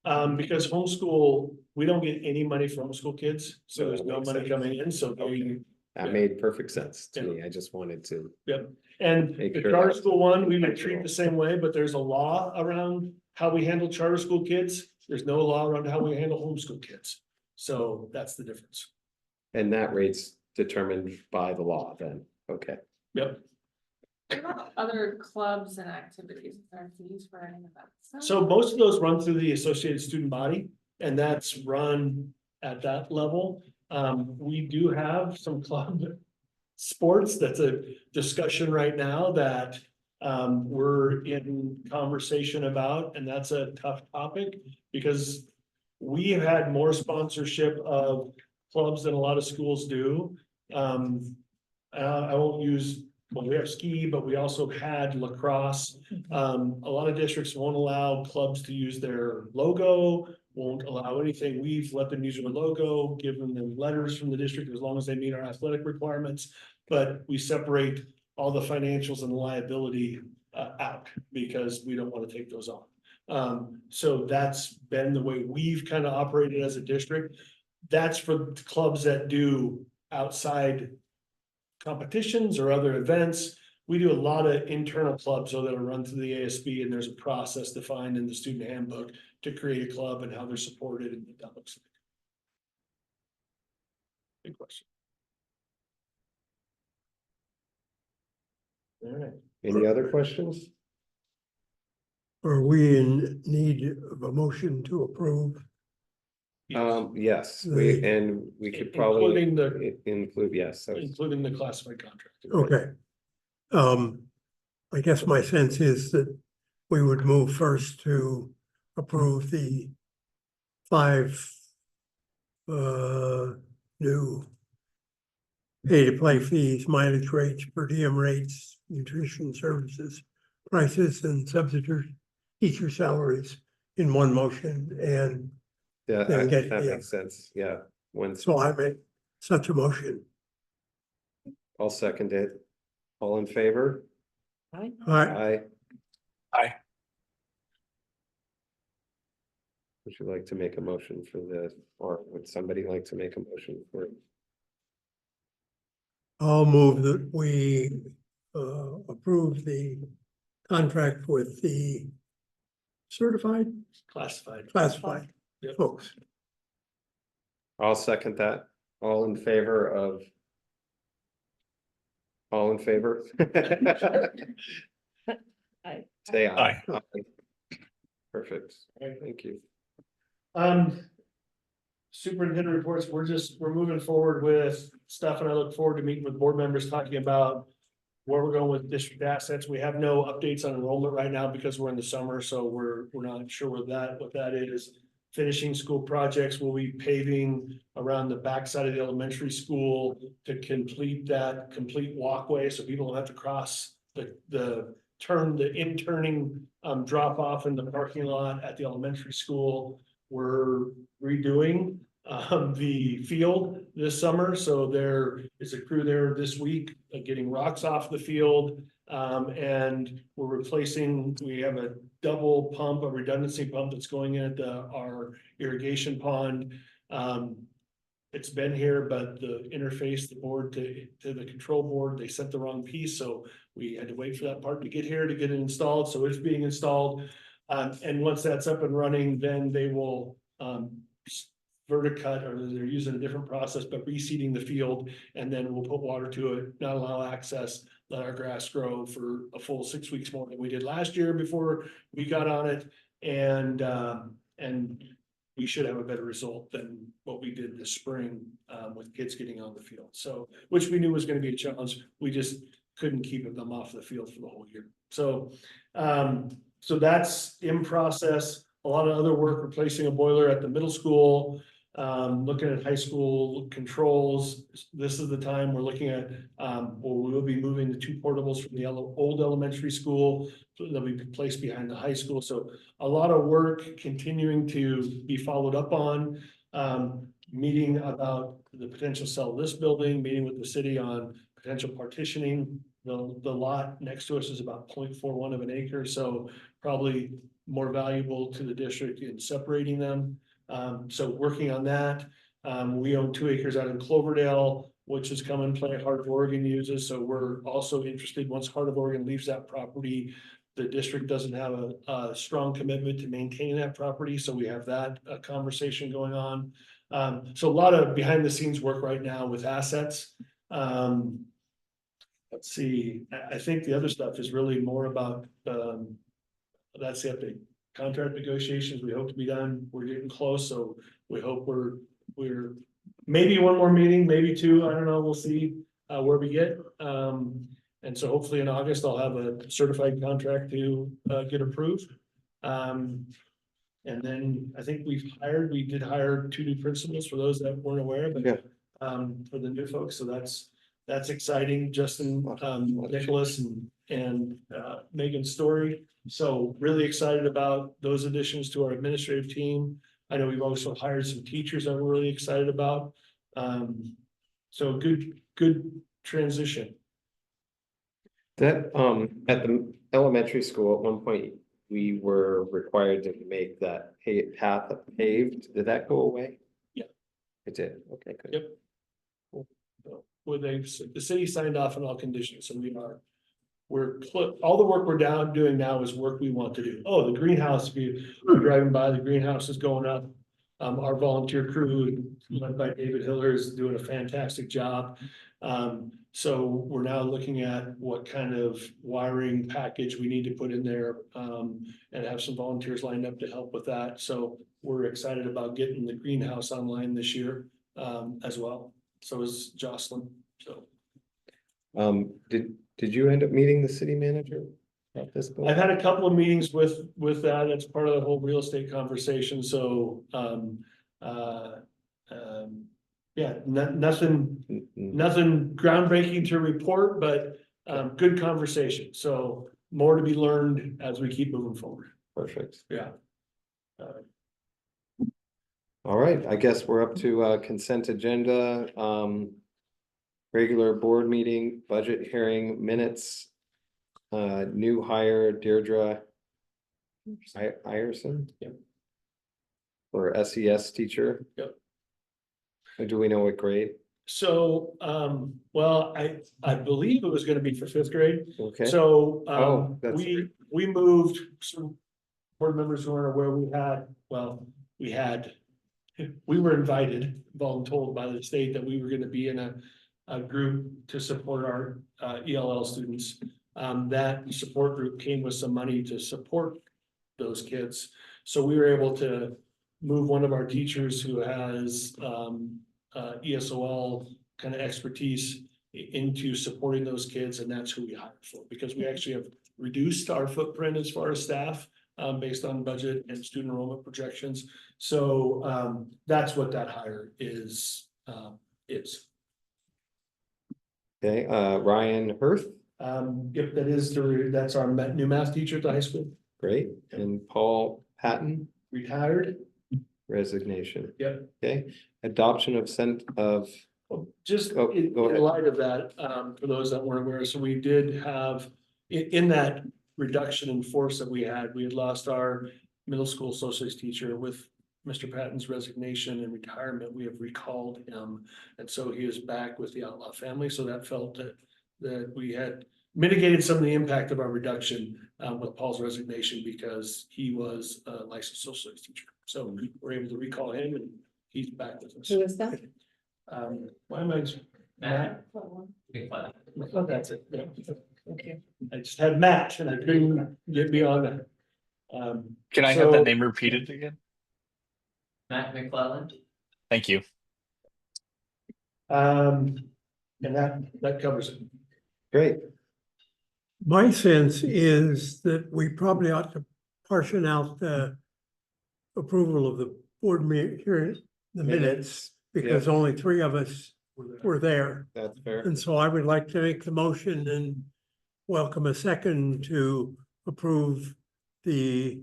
Because homeschool, we don't get any money from homeschool kids, so No, there's that no makes money sense. coming in, so Okay. That Yeah. made perfect sense to Yeah. me. I just wanted to. and Make the sure charter that's school one, we would treat acceptable. the same way, but there's a law around how we handle charter school kids. There's no law around how we handle homeschool kids. So that's the difference. And that rate's determined by the law then, okay. Yep. What about other clubs and activities, is there fees for any of that stuff? So most of those run through the Associated Student Body, and that's run at that level. We do have some club sports, that's a discussion right now that we're in conversation about, and that's a tough topic because we have had more sponsorship of clubs than a lot of schools do. I won't use, well, we have ski, but we also had lacrosse. A lot of districts won't allow clubs to use their logo, won't allow anything. We've let them use their logo, given them letters from the district as long as they meet our athletic requirements. But we separate all the financials and liability out because we don't want to take those on. So that's been the way we've kind of operated as a district. That's for clubs that do outside competitions or other events. We do a lot of internal clubs though that are run through the ASB, and there's a process defined in the student handbook to create a club and how they're supported and what that looks like. Good question. All right. Any other questions? Are we in need of a motion to approve? Yes, and we could probably include, yes, so Including the classified contract. Okay. I guess my sense is that we would move first to approve the 5 new pay-to-play fees, mileage rates, per diem rates, nutrition services, prices, and substitute teacher salaries in one motion. And yeah, then that makes sense. Yeah, so I make such a motion. I'll second it. All in favor? All right, Aye. Would you like to make a motion for this, or would somebody like to make a motion for? I'll move that we approve the contract with the certified, classified Yep. folks. I'll second that. All in favor of? All in favor? Aye. Say aye. Aye. Perfect. Thank you. Superintendent reports, we're moving forward with stuff, and I look forward to meeting with board members, talking about where we're going with district assets. We have no updates on enrollment right now because we're in the summer, so we're not sure what that is. Finishing school projects, we'll be paving around the backside of the elementary school to complete that complete walkway, so people don't have to cross the turning drop off in the parking lot at the elementary school. We're redoing the field this summer, so there is a crew there this week getting rocks off the field. And we're replacing, we have a double pump, a redundancy pump that's going in at our irrigation pond. It's been here, but the interface, the board to the control board, they sent the wrong piece, so we had to wait for that part to get here to get it installed, so it's being installed. And once that's up and running, then they will verticut, or they're using a different process, but reseeding the field, and then we'll put water to it, not allow access, let our grass grow for a full 6 weeks more than we did last year before we got on it. And we should have a better result than what we did this spring with kids getting on the field. So, which we knew was going to be a challenge. We just couldn't keep them off the field for the whole year. So, so that's in process. A lot of other work, replacing a boiler at the middle school, looking at high school controls. This is the time we're looking at, we will be moving the 2 portables from the old elementary school. So they'll be placed behind the high school. So a lot of work continuing to be followed up on. Meeting about the potential sell of this building, meeting with the city on potential partitioning. The lot next to us is about 0.41 of an acre, so probably more valuable to the district in separating them. So working on that. We own 2 acres out in Cloverdale, which is come and play Heart of Oregon uses. So we're also interested, once Heart of Oregon leaves that property, the district doesn't have a strong commitment to maintaining that property. So we have that conversation going on. So a lot of behind the scenes work right now with assets. Let's see, I think the other stuff is really more about, that's the update. Contract negotiations, we hope to be done. We're getting close, so we hope we're maybe one more meeting, maybe 2. I don't know. We'll see where we get. And so hopefully in August, I'll have a certified contract to get approved. And then I think we did hire 2 new principals for those that weren't aware, but Yeah. for the new folks, so that's exciting. Justin, Nicholas and Megan's story. So really excited about those additions to our administrative team. I know we've also hired some teachers that we're really excited about. So good transition. That, at the elementary school, at one point, we were required to make that path paved. Did that go away? Yeah. It did. Okay, good. Yep. So, where the city signed off on all conditions, so all the work we're doing now is work we want to do. Oh, the greenhouse, if you're driving by, the greenhouse is going up. Our volunteer crew, led by David Hiller, is doing a fantastic job. So we're now looking at what kind of wiring package we need to put in there, and have some volunteers lined up to help with that. So we're excited about getting the greenhouse online this year, as well. So is Jocelyn, so. Did you end up meeting the city manager at this point? I've had a couple of meetings with that. It's part of the whole real estate conversation, so, yeah, nothing groundbreaking to report, but, good conversation. So more to be learned as we keep moving forward. Perfect. Yeah. All right, I guess we're up to consent agenda. Regular board meeting, budget hearing minutes. New hire Deirdre Iverson. Yep. For SES teacher. Yep. And do we know what grade? So, well, I believe it was gonna be for fifth grade. Okay. So, Oh, that's we moved some board members who aren't aware, we were invited, voluntold by the state that we were gonna be in a group to support our ELL students. That support group came with some money to support those kids. So we were able to move one of our teachers who has ESOL kind of expertise into supporting those kids, and that's who we hired for, because we actually have reduced our footprint as far as staff based on budget and student enrollment projections. So that's what that hire is. Okay, Ryan Hurth, Yep, that's our new math teacher at the high school, great, and Paul Patton, retired. resignation. Yep. Okay, adoption of Just Oh, in go ahead. light of that, for those that weren't aware, so we did have, in that reduction in force that we had lost our middle school social studies teacher. With Mr. Patton's resignation and retirement, we have recalled him, and so he is back with the Outlaw family. So that felt that we had mitigated some of the impact of our reduction with Paul's resignation, because he was a licensed social studies teacher. So we were able to recall him, and he's back with us. Who is that? Why am I? Matt? Oh, that's it. Yeah. Thank you. I just had Matt and I couldn't get beyond that. Can I have that name repeated again? Matt McClellan. Thank you. And that covers it. Great, My sense is that we probably ought to portion out the approval of the board hearing, the minutes, because only 3 of us were there. that's fair. And so I would like to make the motion and welcome a second to approve the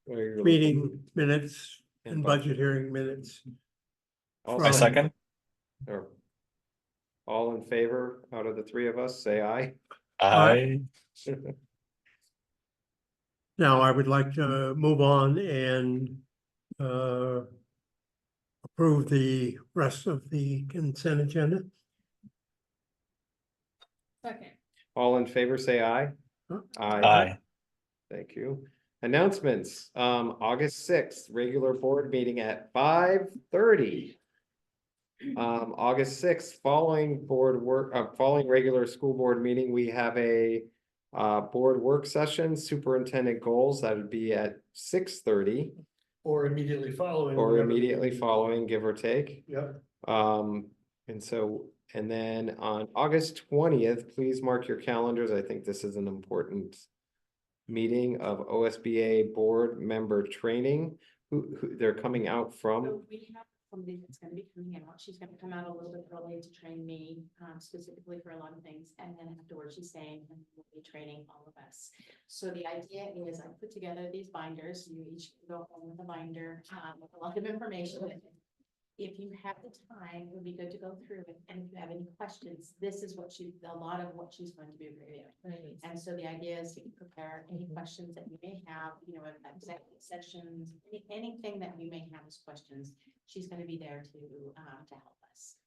meeting minutes and budget hearing minutes. I second. Or all in favor out of the 3 of us, say aye. I Now I would like to move on and approve the rest of the consent agenda. Second. All in favor, say aye. Aye. Thank you. Announcements, August 6th, regular board meeting at 5:30. August 6th, following regular school board meeting, we have a board work session, superintendent goals, that would be at 6:30. Or immediately following. Or whatever. immediately following, give or take. Yep. And then on August 20th, please mark your calendars. I think this is an important meeting of OSBA board member training. Who they're coming out from. So we have somebody that's gonna be coming out. She's gonna come out a little bit early to train me, specifically for a lot of things. And then afterwards, she's saying, we'll be training all of us. So the idea is I put together these binders. You each go home with a binder, with a lot of information. If you have the time, it would be good to go through it. And if you have any questions, this is a lot of what she's going to be reviewing. And so the idea is to prepare any questions that you may have, executive sessions, anything that you may have as questions. She's going to be there to help us.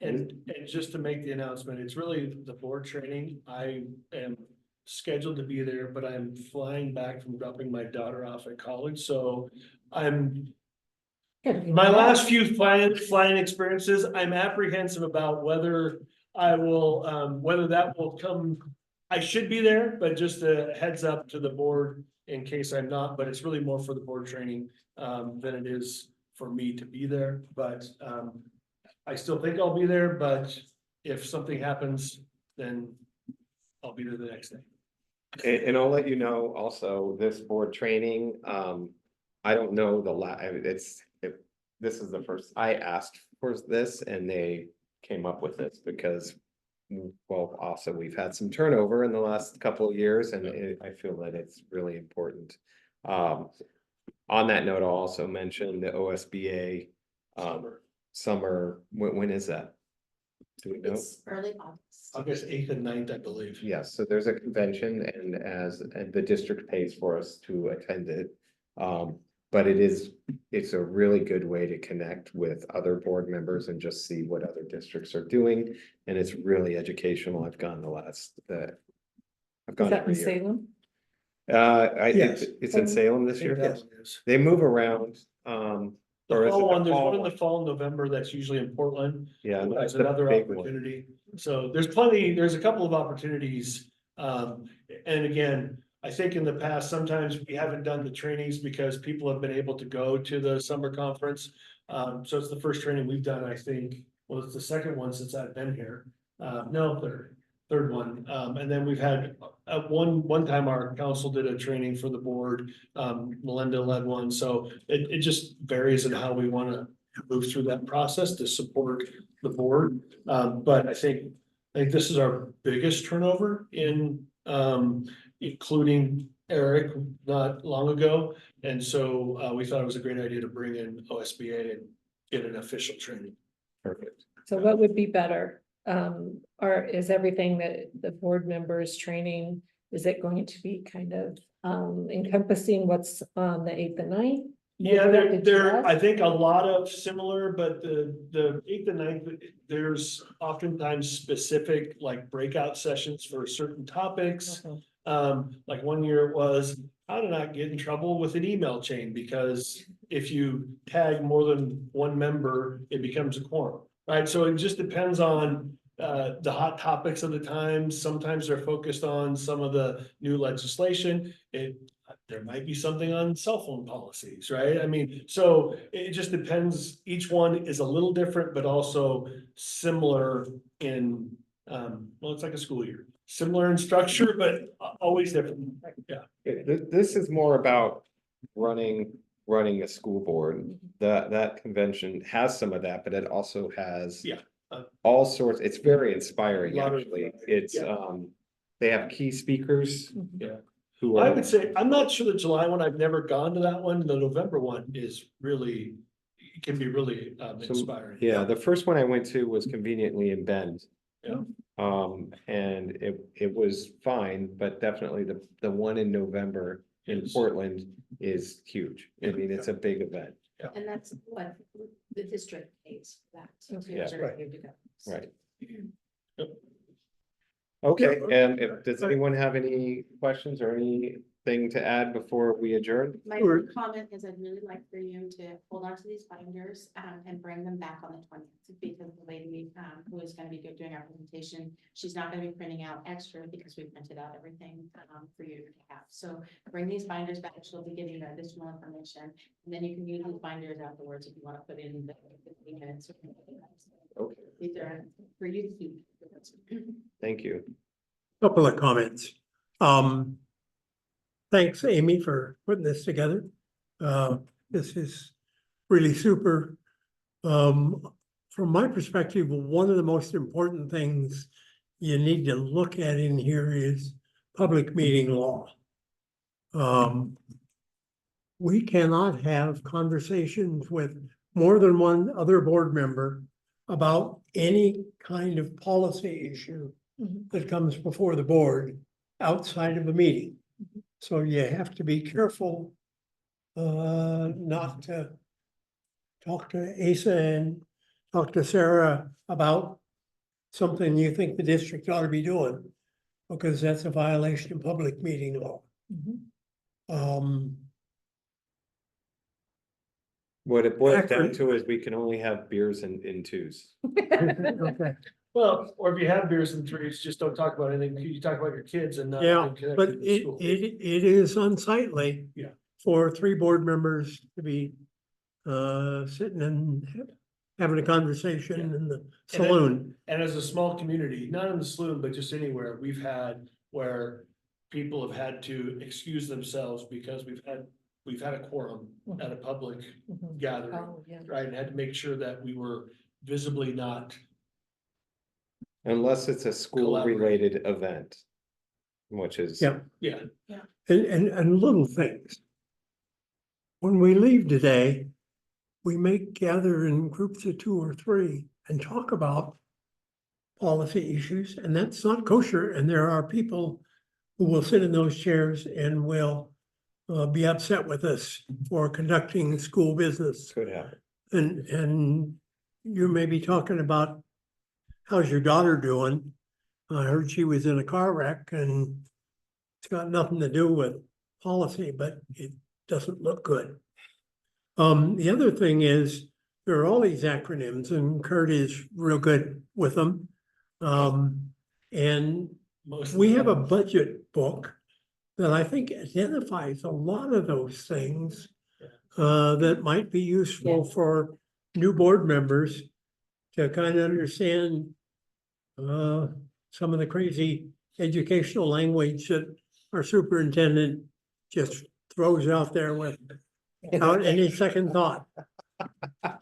And just to make the announcement, it's really the board training. I am scheduled to be there, but I'm flying back from dropping my daughter off at college, so my last few flying experiences, I'm apprehensive about whether I will, whether that will come. I should be there, but just a heads up to the board in case I'm not, but it's really more for the board training than it is for me to be there, but I still think I'll be there, but if something happens, then I'll be there the next day. And I'll let you know also, this board training, I don't know this is the first, I asked for this and they came up with this because, well, also we've had some turnover in the last couple of years and I feel that it's really important. On that note, I'll also mention the OSBA summer, when is that? Do we know? It's early August. August 8th and 9th, I believe. Yes, so there's a convention and the district pays for us to attend it. But it's a really good way to connect with other board members and just see what other districts are doing. And it's really educational. I've gone Is that in every year. Salem? Yes. It's in Salem this year. Yes. They move around, The or is it fall one, the there's fall one in one? the fall, November, that's usually in Portland. Yeah. That's the another big one. opportunity. So there's a couple of opportunities. And again, I think in the past, sometimes we haven't done the trainings because people have been able to go to the summer conference. So it's the first training we've done, I think. Well, it's the second one since I've been here. No, third one. And then we've had one time our council did a training for the board. Melinda led one. So it just varies in how we want to move through that process to support the board. But I think this is our biggest turnover in including Eric not long ago. And so we thought it was a great idea to bring in OSBA and get an official training. Perfect. So what would be better? Is everything that the board members training, is it going to be kind of encompassing what's on the 8th and 9th? Yeah, Directed to there, us? I think a lot of similar, but the 8th and 9th, there's oftentimes specific like breakout sessions for certain topics. Okay. Like one year it was how to not get in trouble with an email chain, because if you tag more than one member, it becomes a quorum, right? So it just depends on the hot topics of the time. Sometimes they're focused on some of the new legislation. There might be something on cell phone policies, right? I mean, so it just depends. Each one is a little different, but also similar in, well, it's like a school year. Similar in structure, but always different. Yeah. This is more about running a school board. That convention has some of that, but it also has Yeah. all sorts. It's very inspiring, A lot of- actually. It's yeah. they have key speakers. Yeah. Who I are would say, I'm not sure the July one, I've never gone to that one. The November one is really, it can be really inspiring. yeah, the first one I went to was conveniently in Bend. Yeah. And it was fine, but definitely the one in November in Yes. Portland is huge. I mean, it's a big event, And that's what the district pays for that. to Yeah. ensure you do that. right? Yep. Okay, and does anyone have any questions or anything to add before we adjourn? My Sure. only comment is I'd really like for you to hold on to these binders and bring them back on the 20th. Because the lady who is going to be doing our presentation, she's not going to be printing out extra because we printed out everything for you to have. So bring these binders back. She'll be giving you additional information. And then you can use these binders afterwards if you want to put in the 15 minutes. Okay, These are for you to keep. thank you. Couple of comments. Thanks, Amy, for putting this together. This is really super. From my perspective, one of the most important things you need to look at in here is public meeting law. We cannot have conversations with more than one other board member about any kind of policy issue Mhm. that comes before the board outside of a meeting. So you have to be careful not to talk to Asa and talk to Sarah about something you think the district ought to be doing, because that's a violation of public meeting law. Mhm. Um, What it boils down Akron- to is we can only have beers in twos. okay, Well, or if you have beers and threes, just don't talk about anything, you talk about your kids and not yeah, anything but connected to the it, school. it is unsightly. Yeah. For 3 board members to be sitting and having a conversation in the saloon. And as a small community, not in the saloon, but just anywhere, we've had where people have had to excuse themselves because we've had a quorum at a public Mhm. gathering, Oh, yeah. right? And had to make sure that we were visibly not, Unless it's a school-related event. Which is. Yeah. yeah, And little things. When we leave today, we may gather in groups of 2 or 3 and talk about policy issues, and that's not kosher. And there are people who will sit in those chairs and will be upset with us for conducting school business. Could happen. And you may be talking about, how's your daughter doing? I heard she was in a car wreck, and it's got nothing to do with policy, but it doesn't look good. The other thing is, there are all these acronyms, and Kurt is real good with them. And most. of we the have a time. budget book that I think identifies a lot of those things that might be useful for new board members to kind of understand some of the crazy educational language that our superintendent just throws out there without any second thought. Those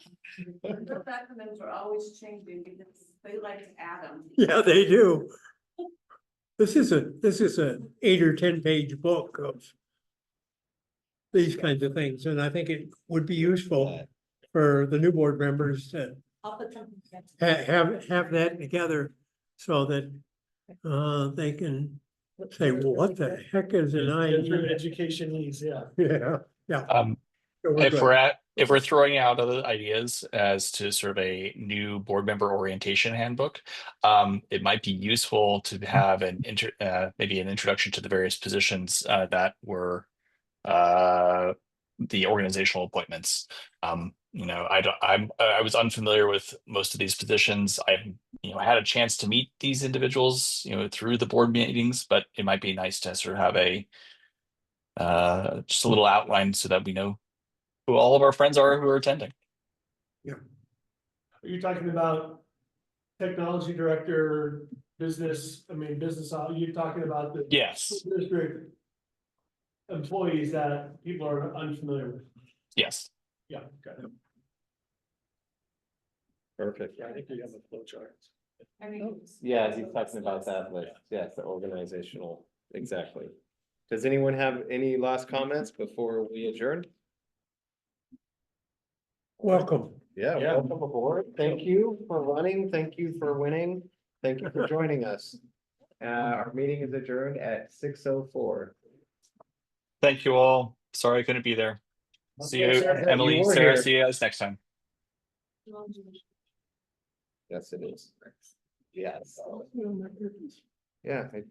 acronyms are always changing because they like to add them. Yeah, they do. This is a 8 or 10 page book of these kinds of things, and I think it would be useful for the new board members to I'll put something together. have that together so that they can say, well, what the heck is an Get through IE? education needs, yeah. Yeah. So If we're throwing out other ideas as to sort of a new board member orientation handbook, it might be useful to have maybe an introduction to the various positions that were the organizational appointments. I was unfamiliar with most of these positions. I had a chance to meet these individuals, through the board meetings, but it might be nice to sort of have just a little outline so that we know who all of our friends are who are attending. Are you talking about technology director, business, you're talking about the Yes. school district employees that people are unfamiliar with? Yes. Yeah, got it. Perfect. Yeah, I think we have a flow chart. I mean. Yeah, he's talking about that list. Yes, the organizational, exactly. Does anyone have any last comments before we adjourn? Welcome. Yeah, Yeah. welcome aboard. Thank you for running. Thank you for winning. Thank you for joining us. Our meeting is adjourned at 6:04. Thank you all. Sorry I couldn't be there. See you, Sarah, Emily, you were Sarah. here. See you guys next time. Yes, it is. Yes. Oh, my goodness. Yeah,